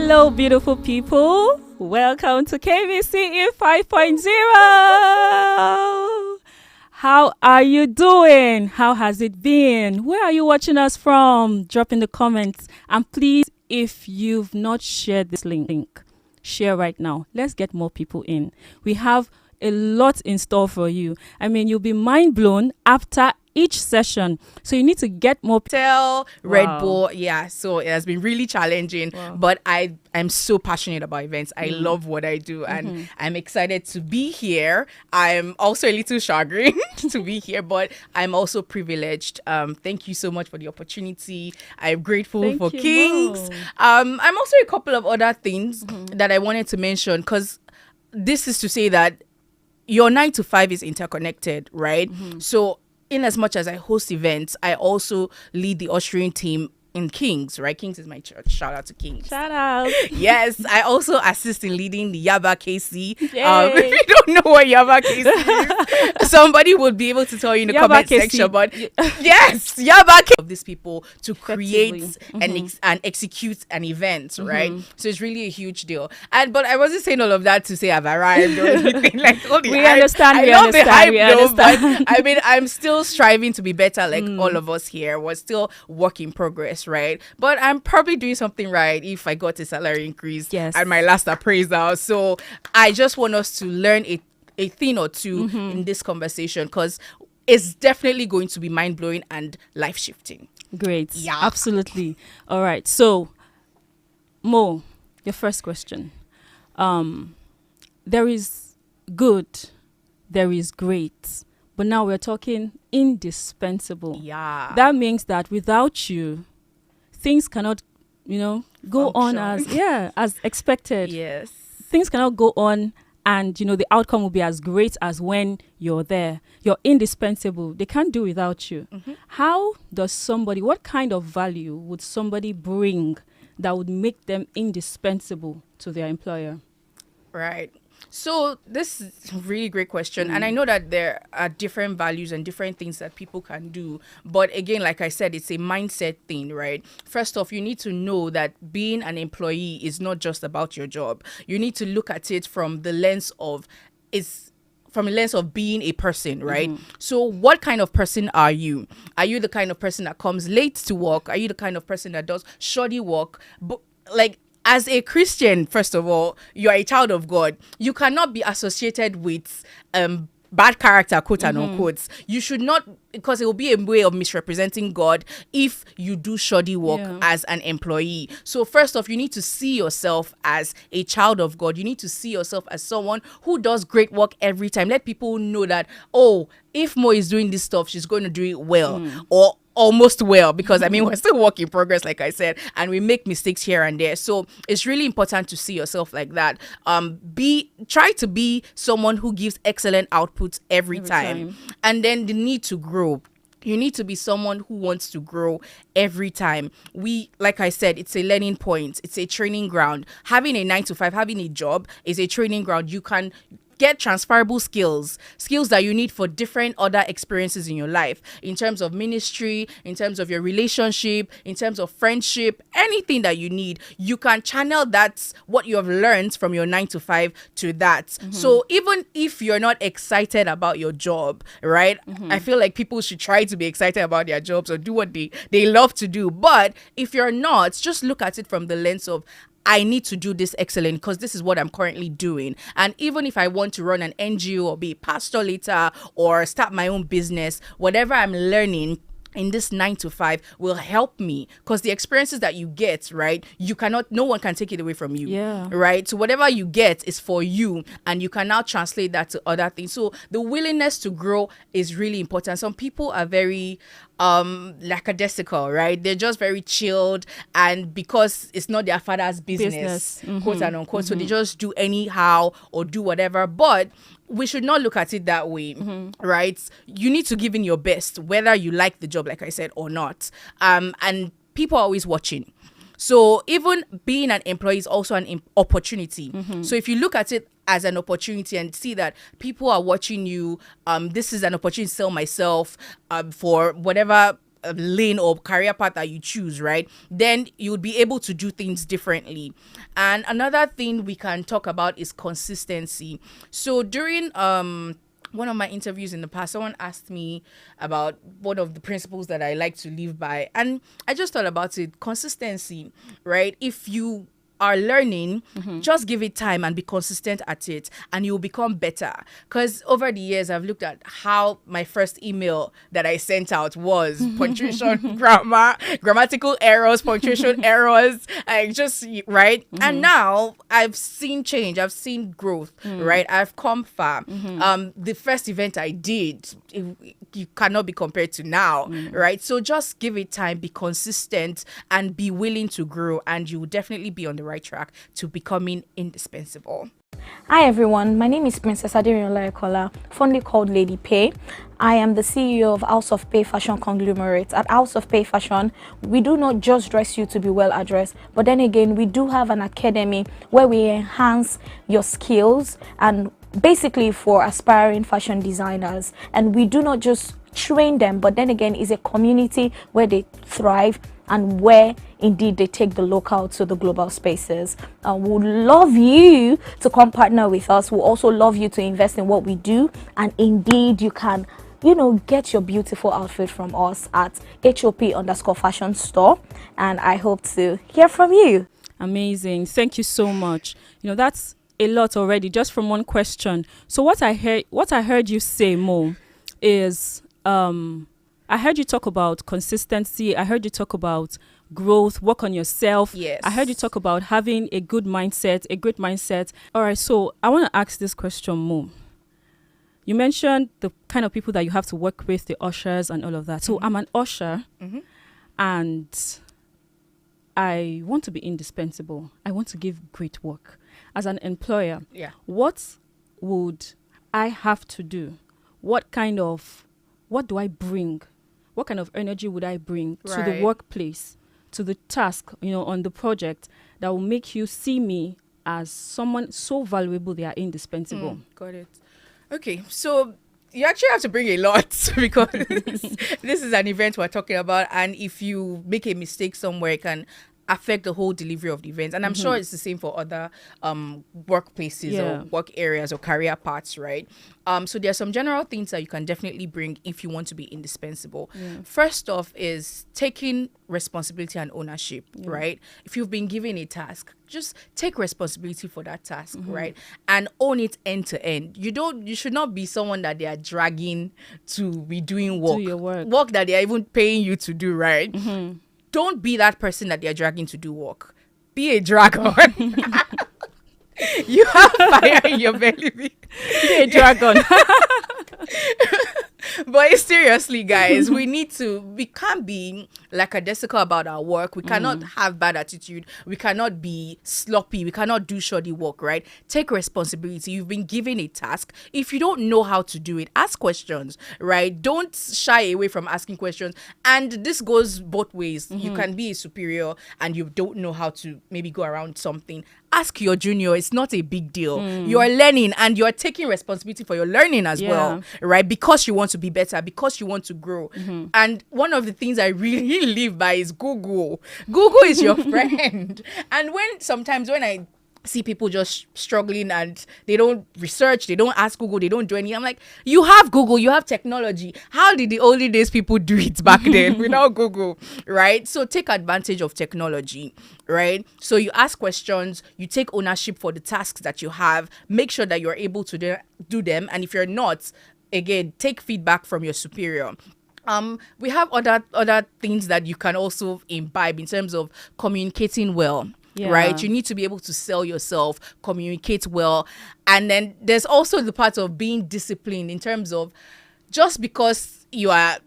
Hello, beautiful people. Welcome to KBCE 5.0. How are you doing? How has it been? Where are you watching us from? Drop in the comments. And please, if you've not shared this link, share right now. Let's get more people in. We have a lot in store for you. I mean, you'll be mind blown after each session. So you need to get more Tell Red Bull. Yeah, so it has been really challenging, but I'm so passionate about events. I love what I do, and I'm excited to be here. I'm also a little chagrined to be here, but I'm also privileged. Thank you so much for the opportunity. I'm grateful for Kings. I'm also a couple of other things that I wanted to mention, because this is to say that your 9 to 5 is interconnected, right? So in as much as I host events, I also lead the ushering team in Kings, right? Kings is my church. Shout out to Kings. Shout out. Yes, I also assist in leading the Yaba KC. If you don't know what Yaba KC is, somebody would be able to tell you in the comment section. But yes, Yaba KC of these people to create and execute an event, right? So it's really a huge deal. But I wasn't saying all of that to say I've arrived or anything like all the hype. Understand. I love the hype though, but I mean, I'm still striving to be better, like all of us here. We're still work in progress, right? But I'm probably doing something right if I got a salary increase at my last appraisal. So I just want us to learn a thing or two in this conversation, because it's definitely going to be mind-blowing and life-shifting. Great. Yeah. Absolutely. All right. So, Mo, your first question. There is good, there is great, but now we're talking indispensable. Yeah. That means that without you, things cannot, go on as expected. Yes. Things cannot go on, and the outcome will be as great as when you're there. You're indispensable. They can't do without you. How does what kind of value would somebody bring that would make them indispensable to their employer? Right. So this is a really great question. And I know that there are different values and different things that people can do. But again, like I said, it's a mindset thing, right? First off, you need to know that being an employee is not just about your job. You need to look at it from the lens of being a person, right? So what kind of person are you? Are you the kind of person that comes late to work? Are you the kind of person that does shoddy work? But as a Christian, first of all, you are a child of God. You cannot be associated with bad character, quote and unquote. You should not, because it will be a way of misrepresenting God if you do shoddy work as an employee. So first off, you need to see yourself as a child of God. You need to see yourself as someone who does great work every time. Let people know that, if Mo is doing this stuff, she's going to do it well, or almost well, because I mean, we're still work in progress, like I said, and we make mistakes here and there. So it's really important to see yourself like that. Try to be someone who gives excellent outputs every time. And then the need to grow. You need to be someone who wants to grow every time. Like I said, it's a learning point. It's a training ground. Having a 9 to 5, having a job is a training ground. You can get transferable skills that you need for different other experiences in your life, in terms of ministry, in terms of your relationship, in terms of friendship, anything that you need. You can channel what you have learned from your 9 to 5 to that. So even if you're not excited about your job, right? I feel like people should try to be excited about their jobs or do what they love to do. But if you're not, just look at it from the lens of, I need to do this excellent because this is what I'm currently doing. And even if I want to run an NGO or be a pastor later or start my own business, whatever I'm learning in this 9 to 5 will help me, because the experiences that you get, right, no one can take it away from you, right? So whatever you get is for you, and you can now translate that to other things. So the willingness to grow is really important. Some people are very lackadaisical, right? They're just very chilled, and because it's not their father's business. Quote and unquote, so they just do anyhow or do whatever. But we should not look at it that way, right? You need to give in your best, whether you like the job, like I said, or not. And people are always watching. So even being an employee is also an opportunity. So if you look at it as an opportunity and see that people are watching you, this is an opportunity to sell myself for whatever lane or career path that you choose, right, then you'll be able to do things differently. And another thing we can talk about is consistency. So during one of my interviews in the past, someone asked me about one of the principles that I like to live by, and I just thought about it. Consistency, right? If you are learning, just give it time and be consistent at it, and you'll become better. Because over the years, I've looked at how my first email that I sent out was punctuation, grammatical errors, punctuation errors, just right. And now I've seen change, I've seen growth, right? I've come far. The first event I did, you cannot be compared to now, right? So just give it time, be consistent, and be willing to grow, and you will definitely be on the right track to becoming indispensable. Hi everyone, my name is Princess Aderiola Ekola, fondly called Lady Pay. I am the CEO of House of Pay Fashion Conglomerate. At House of Pay Fashion, we do not just dress you to be well addressed, but then again, we do have an academy where we enhance your skills and basically for aspiring fashion designers. And we do not just train them, but then again, it's a community where they thrive and where indeed they take the local to the global spaces. We would love you to come partner with us. We also love you to invest in what we do, and indeed you can, get your beautiful outfit from us at HOP_fashion store, and I hope to hear from you. Amazing. Thank you so much. That's a lot already just from one question. So what I heard you say, Mo, is I heard you talk about consistency. I heard you talk about growth, work on yourself. Yes. I heard you talk about having a great mindset. All right, so I want to ask this question, Mo. You mentioned the kind of people that you have to work with, the ushers and all of that. So I'm an usher, and I want to be indispensable. I want to give great work. As an employer, what would I have to do? What do I bring? What kind of energy would I bring to the workplace, to the task, on the project that will make you see me as someone so valuable they are indispensable? Got it. Okay, so you actually have to bring a lot because this is an event we're talking about, and if you make a mistake somewhere, it can affect the whole delivery of the event. And I'm sure it's the same for other workplaces or work areas or career paths, right? So there are some general things that you can definitely bring if you want to be indispensable. First off is taking responsibility and ownership, right? If you've been given a task, just take responsibility for that task, right? And own it end to end. You should not be someone that they are dragging to be doing work. Do your work. Work that they are even paying you to do, right? Don't be that person that they're dragging to do work. Be a dragon. You have fire in your belly. Be a dragon. But seriously, guys, we can't be lackadaisical about our work. We cannot have bad attitude. We cannot be sloppy. We cannot do shoddy work, right? Take responsibility. You've been given a task. If you don't know how to do it, ask questions, right? Don't shy away from asking questions. And this goes both ways. You can be a superior and you don't know how to maybe go around something. Ask your junior. It's not a big deal. You are learning and you are taking responsibility for your learning as well, right? Because you want to be better, because you want to grow. And one of the things I really live by is Google. Google is your friend. And sometimes when I see people just struggling and they don't research, they don't ask Google, they don't do anything, I'm like, you have Google, you have technology. How did the olden days people do it back then without Google, right? So take advantage of technology, right? So you ask questions, you take ownership for the tasks that you have, make sure that you're able to do them. And if you're not, again, take feedback from your superior. We have other things that you can also imbibe in terms of communicating well. Right? You need to be able to sell yourself, communicate well. And then there's also the part of being disciplined in terms of just because you are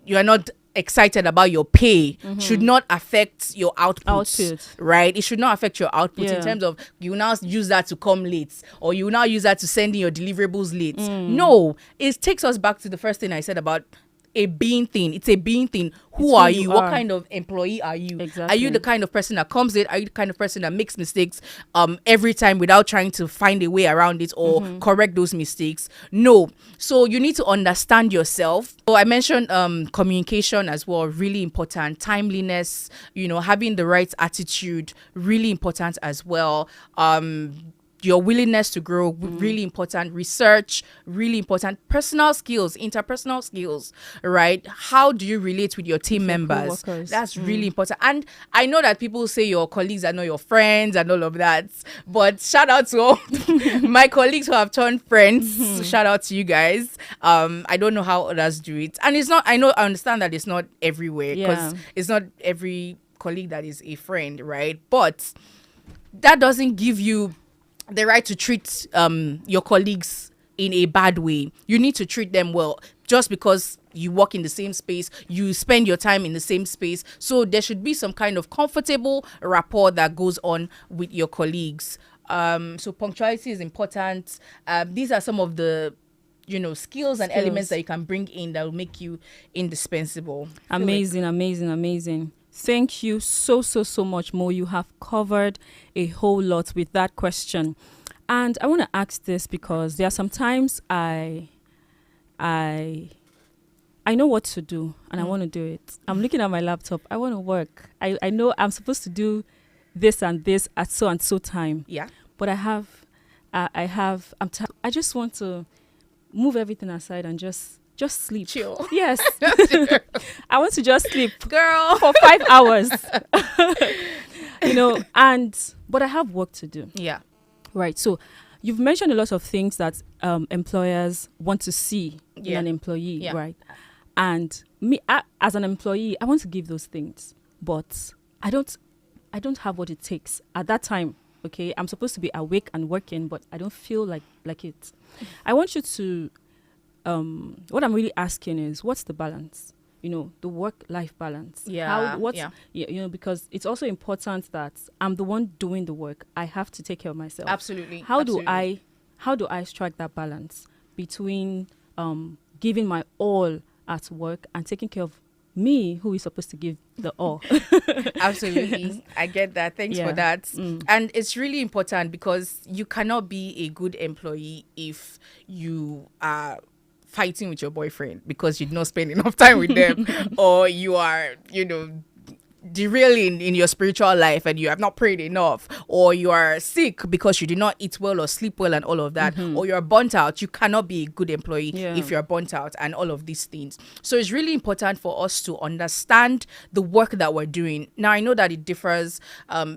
not excited about your pay should not affect your output, right? It should not affect your output in terms of you now use that to come late or you now use that to send in your deliverables late. No, it takes us back to the first thing I said about a being thing. It's a being thing. Who It's are who you you? What are. kind of employee are you? Are Exactly. you the kind of person that comes in? Are you the kind of person that makes mistakes every time without trying to find a way around it or correct those mistakes? No. So you need to understand yourself. So I mentioned communication as well, really important. Timeliness, having the right attitude, really important as well. Your willingness to grow, really important. Research, really important. Personal skills, interpersonal skills, right? How do you relate with your team members? co-workers. That's really important. And I know that people say your colleagues are not your friends and all of that, but shout out to all my colleagues who have turned friends. Shout out to you guys. I don't know how others do it, and it's not. I understand that it's not everywhere, because it's not every colleague that is a friend, right? But that doesn't give you the right to treat your colleagues in a bad way. You need to treat them well. Just because you work in the same space, you spend your time in the same space, so there should be some kind of comfortable rapport that goes on with your colleagues. So punctuality is important. These are some of the skills and elements that you can bring in that will make you indispensable. Amazing. Thank you so much, Mo. You have covered a whole lot with that question. And I want to ask this because there are sometimes I know what to do and I want to do it. I'm looking at my laptop. I want to work. I know I'm supposed to do this and this at so and so time. Yeah. But I just want to move everything aside and just sleep. Chill. Yes. I want to just sleep, girl, for 5 hours. But I have work to do. Yeah. Right. So you've mentioned a lot of things that employers want to see in an employee, right? And me, as an employee, I want to give those things, but I don't have what it takes at that time. Okay, I'm supposed to be awake and working, but I don't feel like it. I want you to. What I'm really asking is, what's the balance? The work-life balance. Yeah. Because it's also important that I'm the one doing the work. I have to take care of myself. Absolutely. How do I strike that balance between giving my all at work and taking care of me, who is supposed to give the all? Absolutely. I get that. Thanks for that. And it's really important, because you cannot be a good employee if you are fighting with your boyfriend because you did not spend enough time with them, or you are, derailing in your spiritual life and you have not prayed enough, or you are sick because you did not eat well or sleep well and all of that, or you're burnt out. You cannot be a good employee if you're burnt out and all of these things. So it's really important for us to understand the work that we're doing. Now, I know that it differs.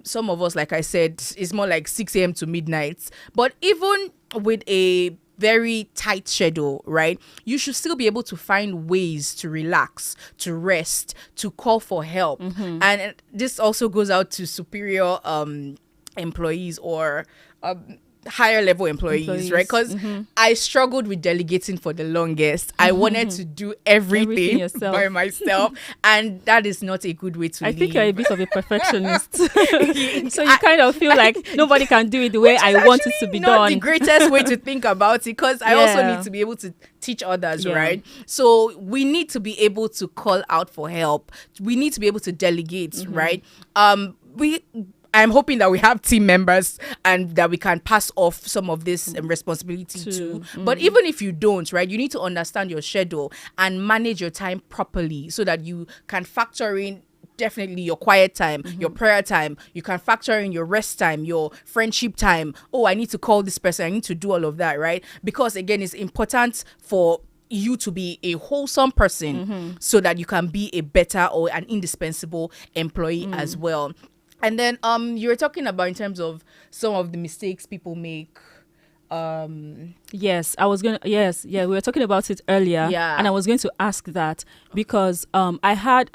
Some of us, like I said, is more like 6 a.m. to midnight, but even with a very tight schedule, right, you should still be able to find ways to relax, to rest, to call for help. And this also goes out to superior employees or higher level employees, right? Because I struggled with delegating for the longest. I wanted to do everything by myself, and that is not a good way to live. I think you're a bit of a perfectionist. So you kind of feel like nobody can do it the way I want it to be done. Not the greatest way to think about it, because I also need to be able to teach others, right? So we need to be able to call out for help. We need to be able to delegate, right? I'm hoping that we have team members and that we can pass off some of this responsibility to. But even if you don't, right, you need to understand your schedule and manage your time properly so that you can factor in definitely your quiet time, your prayer time. You can factor in your rest time, your friendship time. Oh, I need to call this person. I need to do all of that, right? Because again, it's important for you to be a wholesome person so that you can be a better or an indispensable employee as well. And then you were talking about in terms of some of the mistakes people make. We were talking about it earlier, and I was going to ask that because I had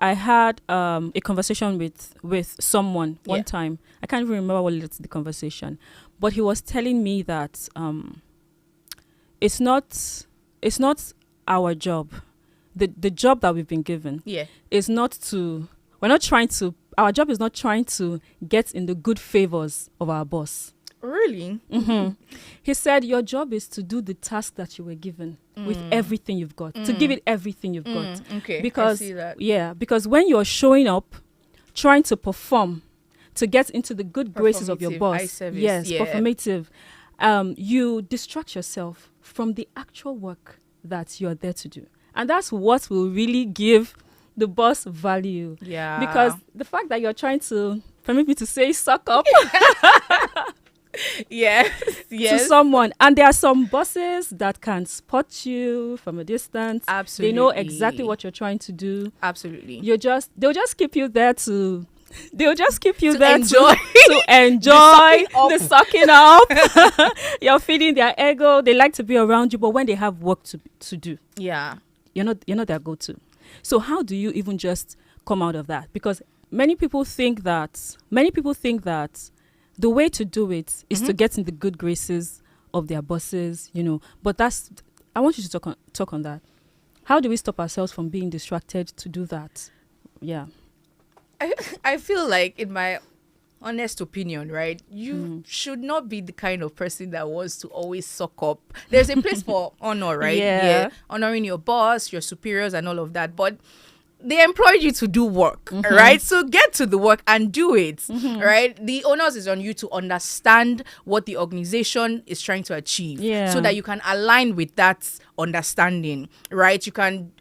a conversation with someone one time. I can't even remember what led to the conversation, but he was telling me that it's not our job, the job that we've been given is not to. We're not trying to. Our job is not trying to get in the good favors of our boss. Really? He said your job is to do the task that you were given with everything you've got, to give it everything you've got. Okay, Because I see that. because when you're showing up, trying to perform, to get into the good graces of your Performative, boss, eye service, yes, yeah. performative, you distract yourself from the actual work that you're there to do, and that's what will really give the boss value. Yeah. Because the fact that you're trying to, permit me to say, suck up Yes. to someone, and there are some bosses that can spot you from a distance. Absolutely. They know exactly what you're trying to do. Absolutely. They'll just keep you there to enjoy. to enjoy The the sucking up. You're feeding their ego. They like to be around you, but when they have work to do, Yeah. you're not their go-to. So how do you even just come out of that? Because many people think that the way to do it is to get in the good graces of their bosses, But I want you to talk on that. How do we stop ourselves from being distracted to do that? Yeah. I feel like, in my honest opinion, right, you should not be the kind of person that wants to always suck up. There's a place for honor, right? Yeah. Honoring your boss, your superiors, and all of that. But they employed you to do work, right? So get to the work and do it, right? The onus is on you to understand what the organization is trying to achieve, so that you can align with that understanding, right? You can,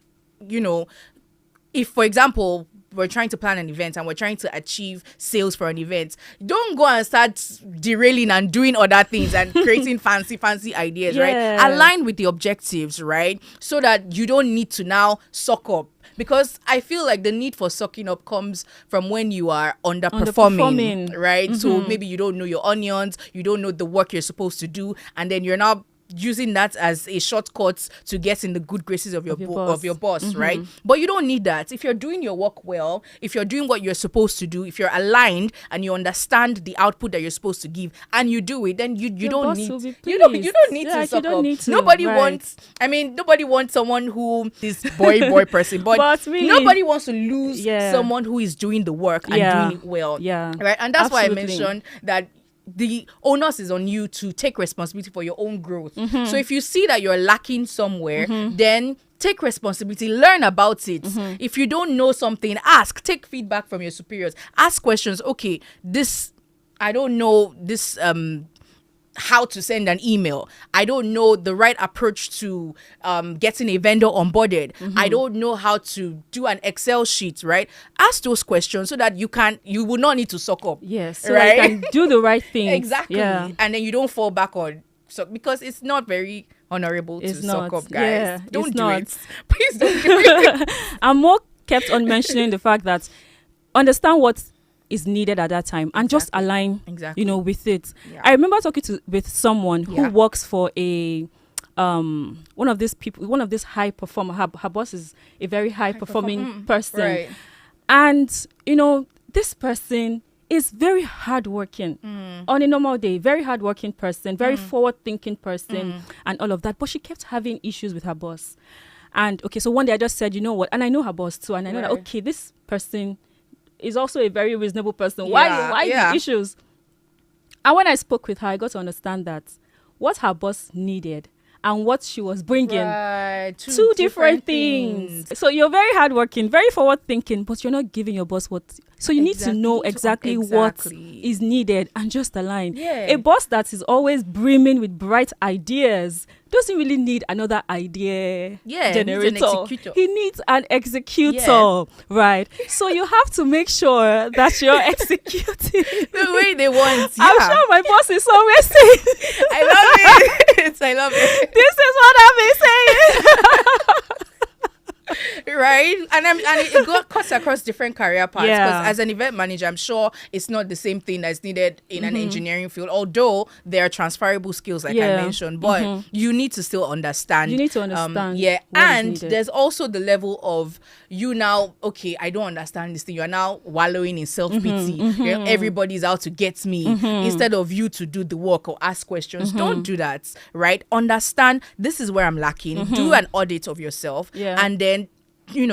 if, for example, we're trying to plan an event and we're trying to achieve sales for an event, don't go and start derailing and doing other things and creating fancy ideas, right? Align with the objectives, right? So that you don't need to now suck up. Because I feel like the need for sucking up comes from when you are underperforming. Right? So maybe you don't know your onions, you don't know the work you're supposed to do, and then you're now using that as a shortcut to get in the good graces of your boss, right? But you don't need that. If you're doing your work well, if you're doing what you're supposed to do, if you're aligned and you understand the output that you're supposed to give, and you do it, then you don't need you don't need to suck up. Nobody wants someone who is boy person, but really, nobody wants to lose someone who is doing the work and doing it well. Yeah. Right? And that's why I mentioned that the onus is on you to take responsibility for your own growth. So if you see that you're lacking somewhere, then take responsibility, learn about it. If you don't know something, ask, take feedback from your superiors, ask questions. Okay, I don't know this how to send an email. I don't know the right approach to getting a vendor onboarded. I don't know how to do an Excel sheet, right? Ask those questions so that you will not need to suck up. Yes, so right? I can do the right thing. Exactly. Yeah. And then you don't fall back on because it's not very honorable to suck up, guys. Yeah, don't do it. Please don't do it. I'm more kept on mentioning the fact that understand what is needed at that time and just align with it. I remember talking with someone who works for a one of these high performer. Her boss is a very high performing person, right. And this person is very hardworking on a normal day, very hardworking person, very forward thinking person, and all of that, but she kept having issues with her boss. And so one day I just said, you know what, and I know her boss too, and I know that this person is also a very reasonable person. Why the issues? And when I spoke with her, I got to understand that what her boss needed and what she was bringing, two different things. So you're very hardworking, very forward thinking, but you're not giving your boss what. So you need to know exactly what is needed and just align. Yeah. A boss that is always brimming with bright ideas doesn't really need another idea generator. He needs an executor, right? So you have to make sure that you're executing the way they want. Yeah. I'm sure my boss is always saying, I love it. I love it. This is what I've been saying. Right? And it cuts across different career paths. Because as an event manager, I'm sure it's not the same thing that's needed in an engineering field, although there are transferable skills, like I mentioned. But you need to still understand. You need to understand. And there's also the level of you now, I don't understand this thing. You are now wallowing in self-pity. Everybody's out to get me. Instead of you to do the work or ask questions. Don't do that, right? Understand this is where I'm lacking. Do an audit of yourself and then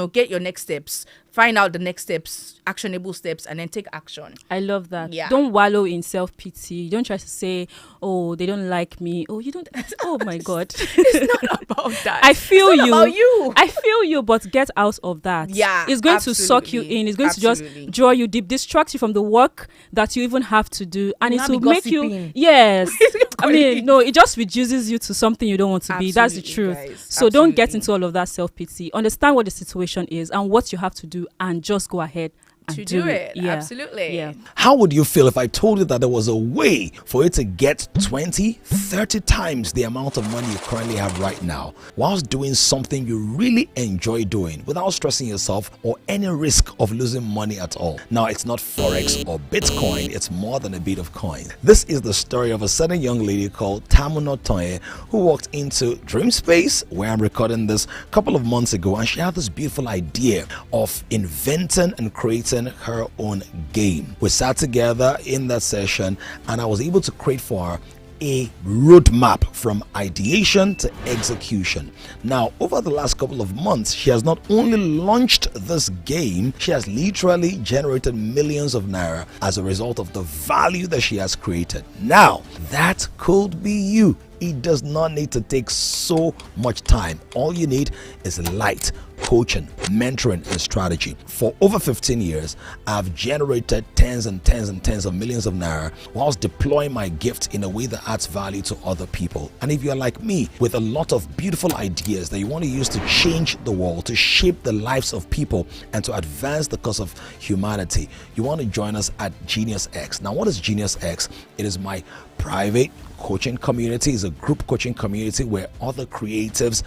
get your next steps, find out the next steps, actionable steps, and then take action. I love that. Yeah. Don't wallow in self-pity. Don't try to say, oh, they don't like me. Oh, you don't. Oh my God. It's not about that. I feel it's not you. about you. I feel you, but get out of that. Yeah, It's going to suck you in. It's going to just draw you deep, distract you from the work that you even have to do. And it will make you, yes. I mean, no, it just reduces you to something you don't want to be. That's the truth. Guys. So don't get into all of that self-pity. Understand what the situation is and what you have to do, and just go ahead to do it. Yeah. Absolutely. Yeah. How would you feel if I told you that there was a way for you to get 20, 30 times the amount of money you currently have right now, whilst doing something you really enjoy doing without stressing yourself or any risk of losing money at all? Now, it's not Forex or Bitcoin, it's more than a bit of coin. This is the story of a certain young lady called Tamuno Toye, who walked into Dream Space, where I'm recording this a couple of months ago, and she had this beautiful idea of inventing and creating her own game. We sat together in that session, and I was able to create for her a roadmap from ideation to execution. Now, over the last couple of months, she has not only launched this game, she has literally generated millions of naira as a result of the value that she has created. Now, that could be you. It does not need to take so much time. All you need is light, coaching, mentoring, and strategy. For over 15 years, I've generated tens and tens and tens of millions of naira whilst deploying my gift in a way that adds value to other people. And if you're like me, with a lot of beautiful ideas that you want to use to change the world, to shape the lives of people, and to advance the cause of humanity, you want to join us at Genius X. Now, what is Genius X? It is my private coaching community. Is a group coaching community where other creatives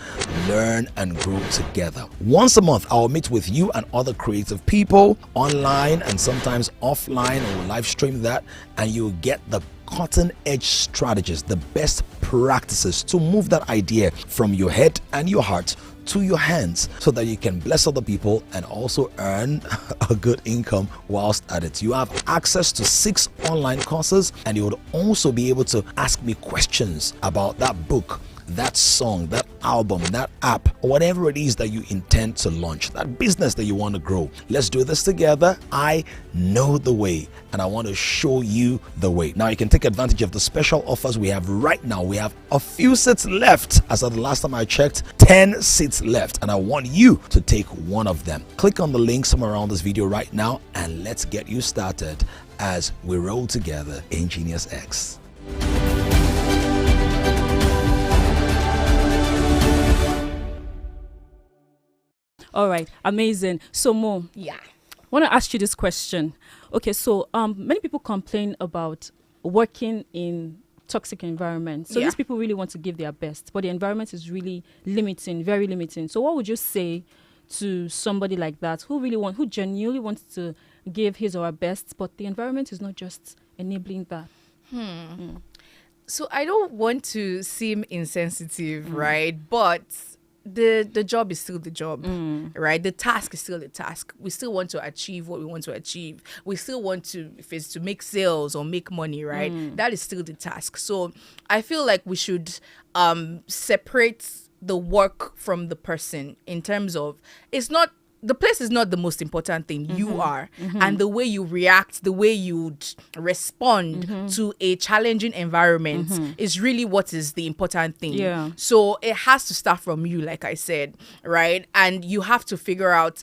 learn and grow together. Once a month, I'll meet with you and other creative people online and sometimes offline, or live stream that, and you'll get the cutting edge strategies, the best practices to move that idea from your head and your heart to your hands, so that you can bless other people and also earn a good income whilst at it. You have access to 6 online courses, and you would also be able to ask me questions about that book, that song, that album, that app, or whatever it is that you intend to launch, that business that you want to grow. Let's do this together. I know the way, and I want to show you the way. Now, you can take advantage of the special offers we have right now. We have a few seats left. As of the last time I checked, 10 seats left, and I want you to take one of them. Click on the link somewhere around this video right now, and let's get you started as we roll together in Genius X. All right. Amazing. So, Mo, Yeah. I want to ask you this question. Okay, so many people complain about working in toxic environments. So Yeah. these people really want to give their best, but the environment is really limiting, very limiting. So what would you say to somebody like that who genuinely wants to give his or her best, but the environment is not just enabling that? So I don't want to seem insensitive, right? But the job is still the job, right? The task is still the task. We still want to achieve what we want to achieve. We still want to, if it's to make sales or make money, right? That is still the task. So I feel like we should separate the work from the person, in terms of, the place is not the most important thing. You are. And the way you react, the way you respond to a challenging environment is really what is the important thing. Yeah. So it has to start from you, like I said, right? And you have to figure out,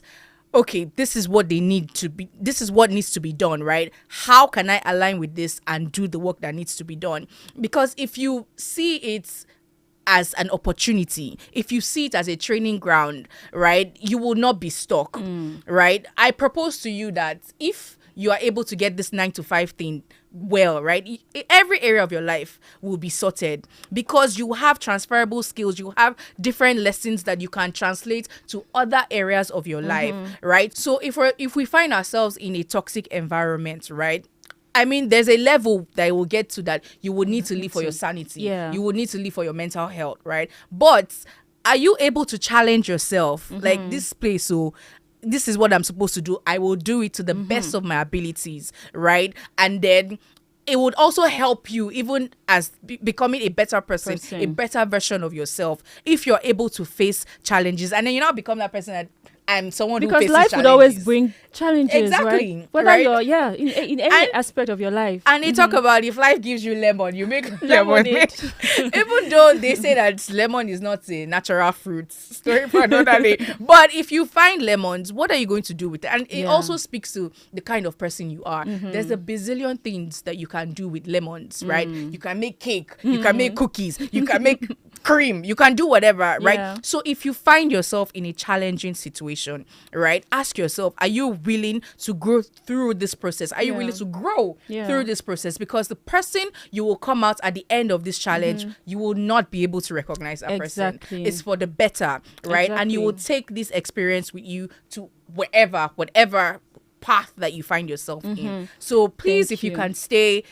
okay, this is what needs to be done, right? How can I align with this and do the work that needs to be done? Because if you see it as an opportunity, if you see it as a training ground, right, you will not be stuck, right? I propose to you that if you are able to get this 9 to 5 thing well, right, every area of your life will be sorted, because you have transferable skills, you have different lessons that you can translate to other areas of your life, right? So if we find ourselves in a toxic environment, right, I mean, there's a level that will get to that you would need to live for your sanity. Yeah. You would need to live for your mental health, right? But are you able to challenge yourself? Like, this place, so this is what I'm supposed to do. I will do it to the best of my abilities, right? And then it would also help you even as becoming a better person, a better version of yourself, if you're able to face challenges. And then you now become that person that I'm someone who because faces life would always challenges. bring challenges, Exactly, right? Whether right? you're in any And- aspect of your life. And they talk about if life gives you lemon, you make Lemonade. lemonade. Even though they say that lemon is not a natural fruit, story for another day. But if you find lemons, what are you going to do with it? And it Yeah. also speaks to the kind of person you are. There's a bazillion things that you can do with lemons, right? You can make cake, you can make cookies, you can make cream, you can do whatever, right? Yeah. So if you find yourself in a challenging situation, right, ask yourself, are you willing to grow through this process? Are you Yeah. willing to grow Yeah. through this process? Because the person you will come out at the end of this challenge, you will not be able to recognize that Exactly. person. It's for the better, right? And you will Exactly. take this experience with you to whatever path that you find yourself in. So please, Thank if you you. can stay,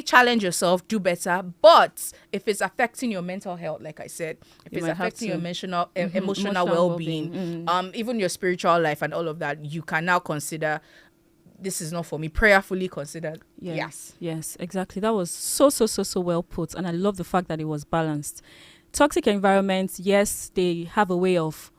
challenge yourself, do better. But if it's affecting your mental health, like I said, if You it's might have affecting your to. emotional Emotional well-being, even your spiritual life and all of that, you can now consider, this is not for me. Prayerfully consider. Yes, exactly. That was so well put, and I love the fact that it was balanced. Toxic environments, yes, they have a way of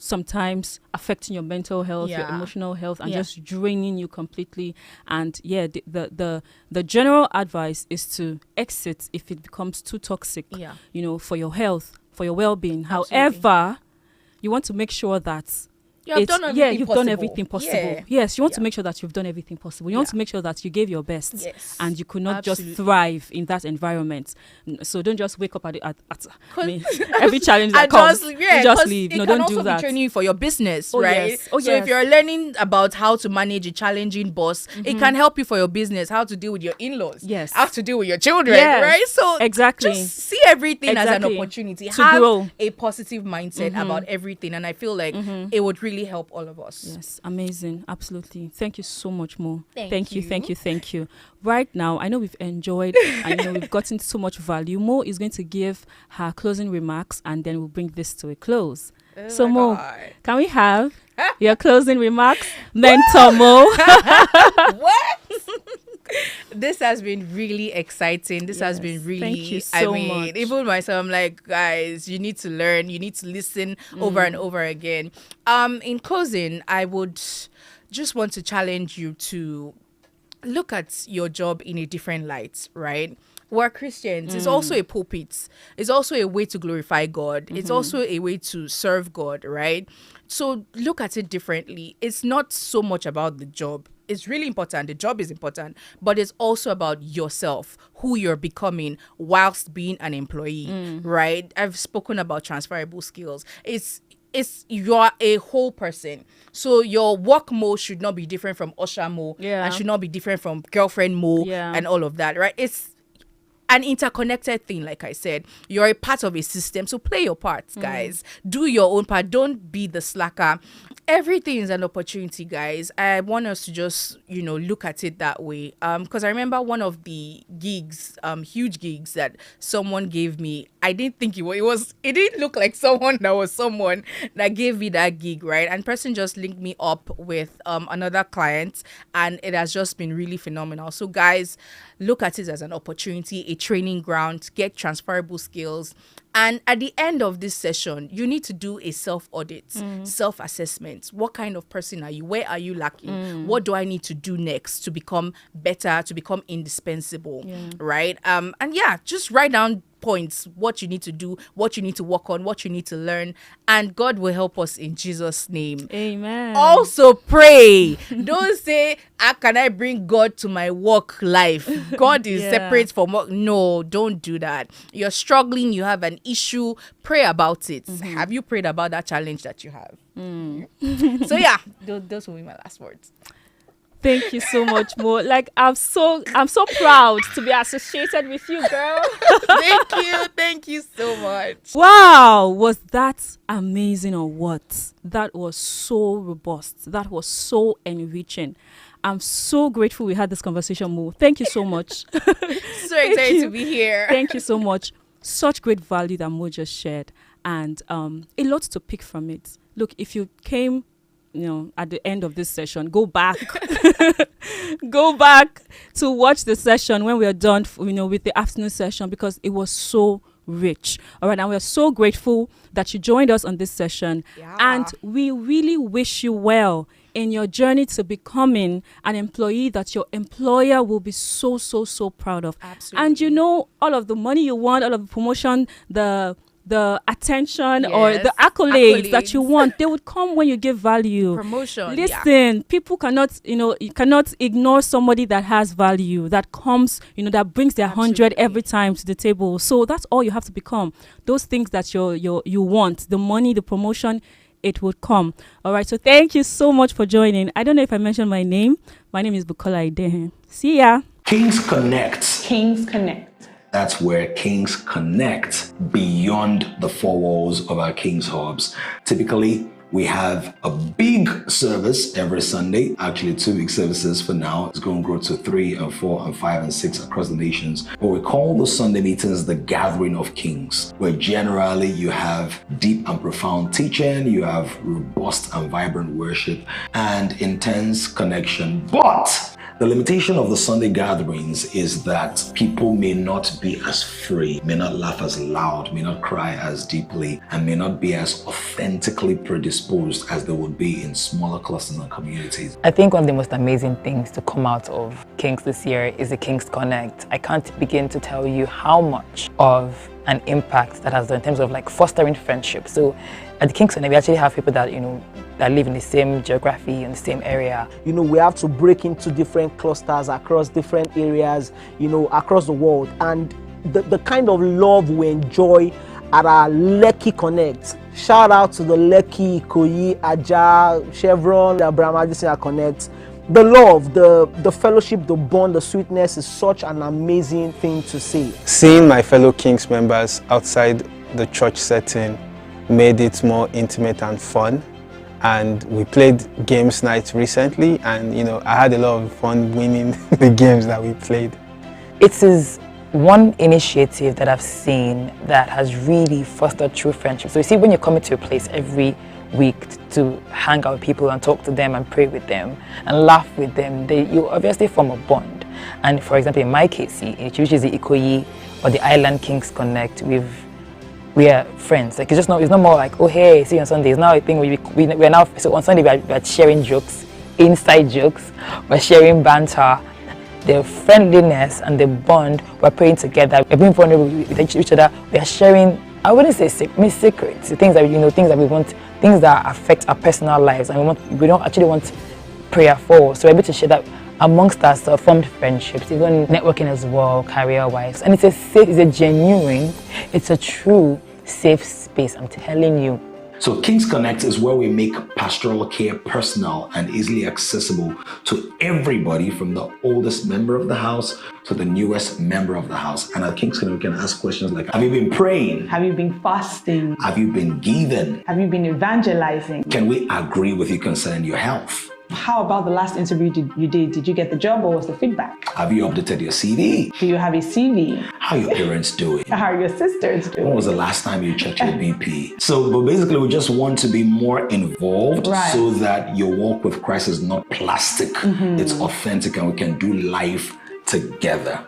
sometimes affecting your mental health, your Yeah. emotional health, and Yeah. just draining you completely. And yeah, the general advice is to exit if it becomes too toxic. Yeah. For your health, for your well-being. Absolutely. However, you want to make sure that You've done everything you've possible. done everything possible. Yeah. Yes, you want to Yeah. make sure that you've done everything possible. You want Yeah. to make sure that you gave your best, Yes. and you could not Absolutely. just thrive in that environment. So don't just wake up every challenge that And comes. just, you just 'cause leave. it No, can don't also do that. be training you for your business, Oh, right? yes. Oh, so yes. if you're learning about how to manage a challenging boss, it can help you for your business, how to deal with your in-laws, Yes. how to deal with your children, Yes. right? So Exactly. just see everything as an Exactly. opportunity. To Have grow. a positive mindset about everything, and I feel like it would really help all of us. Yes, amazing. Absolutely. Thank you so much, Mo. Thank you. Thank you. Right now, I know we've enjoyed, I know we've gotten so much value. Mo is going to give her closing remarks, and then we'll bring this to a close. So, my Mo, God. can we have your closing remarks? Mentor Mo. What? This has been really exciting. This has Yes, been really, thank you so much. even myself, I'm like, guys, you need to learn, you need to listen over and over again. In closing, I would just want to challenge you to look at your job in a different light, right? We're Christians. It's also a pulpit. It's also a way to glorify God. It's also a way to serve God, right? So look at it differently. It's not so much about the job. It's really important. The job is important, but it's also about yourself, who you're becoming whilst being an employee, right? I've spoken about transferable skills. It's you're a whole person. So your work mode should not be different from usher mode, Yeah. and should not be different from girlfriend mode, Yeah. and all of that, right? It's an interconnected thing. Like I said, you're a part of a system, so play your parts, guys. Do your own part. Don't be the slacker. Everything is an opportunity, guys. I want us to just look at it that way, because I remember one of the gigs, huge gigs that someone gave me. I didn't think it didn't look like someone that gave me that gig, right? And person just linked me up with another client, and it has just been really phenomenal. So guys, look at it as an opportunity, a training ground, get transferable skills. And at the end of this session, you need to do a self-audit, self-assessment. What kind of person are you? Where are you lacking? What do I need to do next to become better, to become indispensable, right? And yeah, just write down points, what you need to do, what you need to work on, what you need to learn, and God will help us in Jesus' name. Amen. Also pray. Don't say, how can I bring God to my work life? God is Yeah. separate from work. No, don't do that. You're struggling, you have an issue, pray about it. Have you prayed about that challenge that you have? So yeah, those will be my last words. Thank you so much, Mo. Like I'm so proud to be associated with you, girl. Thank you so much. Wow, was that amazing or what? That was so robust. That was so enriching. I'm so grateful we had this conversation, Mo. Thank you so much. So excited to be here. Thank you so much. Such great value that Mo just shared, and a lot to pick from it. Look, if you came at the end of this session, go back to watch the session when we are done with the afternoon session, because it was so rich. All right, and we're so grateful that you joined us on this session. Yeah. And we really wish you well in your journey to becoming an employee that your employer will be so proud of. Absolutely. And you know, all of the money you want, all of the promotion, the attention, or the accolades that you want, they would come when you give value. Promotion. Listen, people cannot, you cannot ignore somebody that has value, that comes, that brings their 100 every time to the table. So that's all you have to become. Those things that you want, the money, the promotion, it would come. All right. So thank you so much for joining. I don't know if I mentioned my name. My name is Bukola Idehin. See ya. Kings Connect. Kings Connect. That's where Kings connect beyond the four walls of our Kings hubs. Typically, we have a big service every Sunday, actually 2 big services for now. It's going to grow to 3 and 4 and 5 and 6 across the nations. But we call those Sunday meetings the Gathering of Kings, where generally you have deep and profound teaching, you have robust and vibrant worship, and intense connection. But the limitation of the Sunday gatherings is that people may not be as free, may not laugh as loud, may not cry as deeply, and may not be as authentically predisposed as they would be in smaller clusters and communities. I think one of the most amazing things to come out of Kings this year is the Kings Connect. I can't begin to tell you how much of an impact that has done in terms of like fostering friendship. So at the Kings Connect, we actually have people that, that live in the same geography, in the same area. We have to break into different clusters across different areas, across the world. And the kind of love we enjoy at our Lekki Connect. Shout out to the Lekki, Ikoyi, Aja, Chevron, the Brahma Connect. The love, the fellowship, the bond, the sweetness is such an amazing thing to see. Seeing my fellow Kings members outside the church setting made it more intimate and fun. And we played games night recently, and I had a lot of fun winning the games that we played. It is one initiative that I've seen that has really fostered true friendship. So you see, when you come into a place every week to hang out with people and talk to them and pray with them and laugh with them, you obviously form a bond. And for example, in my KC, which is the Ikoyi or the Island Kings Connect, we are friends. Like it's not more like, oh hey, see you on Sunday. It's now a thing where we're now, so on Sunday we're sharing jokes, inside jokes, we're sharing banter, the friendliness and the bond, we're praying together, we're being vulnerable with each other, we are sharing, I wouldn't say secrets, things that things that we want, things that affect our personal lives, and we don't actually want prayer for. So we're able to share that amongst us, formed friendships, even networking as well, career-wise. And it's a genuine, it's a true safe space, I'm telling you. So Kings Connect is where we make pastoral care personal and easily accessible to everybody, from the oldest member of the house to the newest member of the house. And at Kings Connect, we can ask questions like, have you been praying? Have you been fasting? Have you been giving? Have you been evangelizing? Can we agree with you concerning your health? How about the last interview you did? Did you get the job, or was the feedback? Have you updated your CV? Do you have a CV? How are your parents doing? How are your sisters doing? When was the last time you checked your BP? But basically, we just want to be more involved, right, so that your walk with Christ is not plastic. It's authentic, and we can do life together.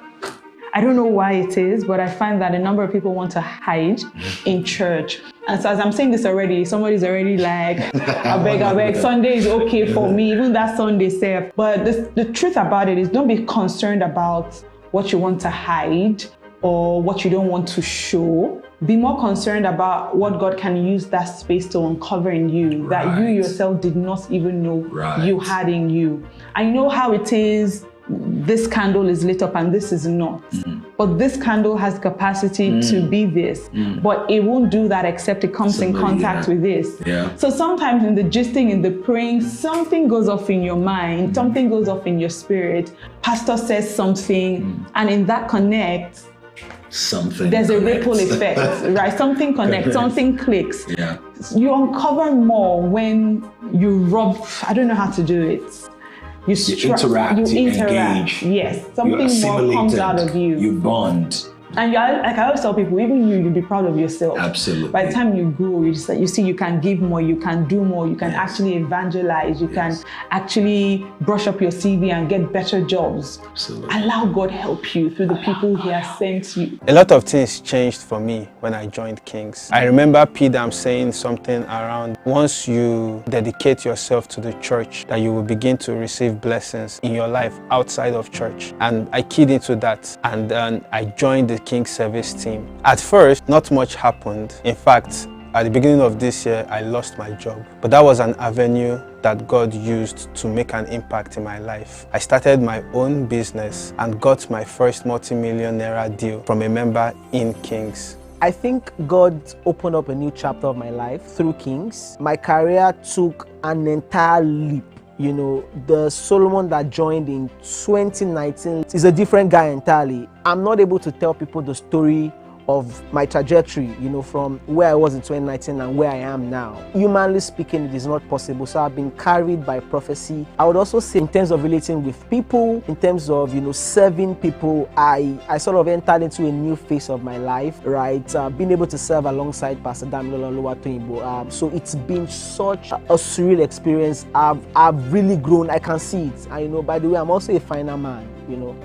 I don't know why it is, but I find that a number of people want to hide in church. And so as I'm saying this already, somebody's already like, I beg, Sunday is okay for me, even that Sunday safe. But the truth about it is, don't be concerned about what you want to hide or what you don't want to show. Be more concerned about what God can use that space to uncover in you, right, that you yourself did not even know, right, you had in you. I know how it is. This candle is lit up and this is not. But this candle has capacity to be this. But it won't do that except it comes in contact with this. So sometimes in the gisting, in the praying, something goes off in your mind, something goes off in your spirit. Pastor says something, and in that connect, there's a ripple effect, right? Something connects, something clicks. You uncover more when you rub, I don't know how to do it. You interact, you engage. Yes, something more comes out of you. You bond, And like I always tell people, even you'll be proud of yourself. Absolutely. By the time you grow, you see you can give more, you can do more, you can actually evangelize, you can actually brush up your CV and get better jobs. Absolutely. Allow God help you through the people He has sent you. A lot of things changed for me when I joined Kings. I remember Pidam saying something around, once you dedicate yourself to the church, that you will begin to receive blessings in your life outside of church. And I keyed into that, and then I joined the King's service team. At first, not much happened. In fact, at the beginning of this year, I lost my job. But that was an avenue that God used to make an impact in my life. I started my own business and got my first multi-million naira deal from a member in Kings. I think God opened up a new chapter of my life through Kings. My career took an entire leap. You know, the Solomon that joined in 2019 is a different guy entirely. I'm not able to tell people the story of my trajectory, you know, from where I was in 2019 and where I am now. Humanly speaking, it is not possible. So I've been carried by prophecy. I would also say in terms of relating with people, in terms of, you know, serving people, I sort of entered into a new phase of my life, right? Being able to serve alongside Pastor Damilola Oluwatoyinbo. So it's been such a surreal experience. I've really grown. I can see it. And, you know, by the way, I'm also a finer man, you know.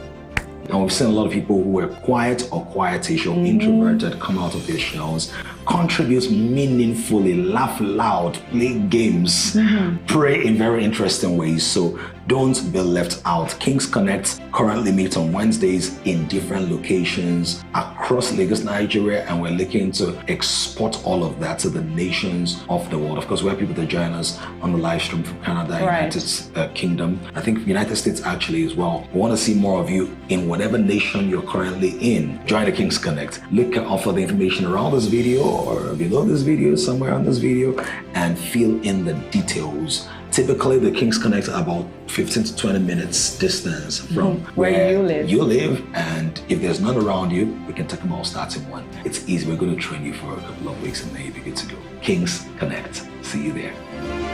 And we've seen a lot of people who were quiet or quietish or introverted come out of their shells, contribute meaningfully, laugh loud, play games, pray in very interesting ways. So don't be left out. Kings Connect currently meet on Wednesdays in different locations across Lagos, Nigeria, and we're looking to export all of that to the nations of the world. Of course, we have people that join us on the live stream from Canada, United Kingdom, I think United States actually as well. We want to see more of you in whatever nation you're currently in. Join the Kings Connect. Look out for the information around this video or below this video, somewhere on this video, and fill in the details. Typically, the Kings Connect are about 15 to 20 minutes distance from where you live. And if there's none around you, we can take them all starting one. It's easy. We're going to train you for a couple of weeks and then you'll be good to go. Kings Connect. See you there.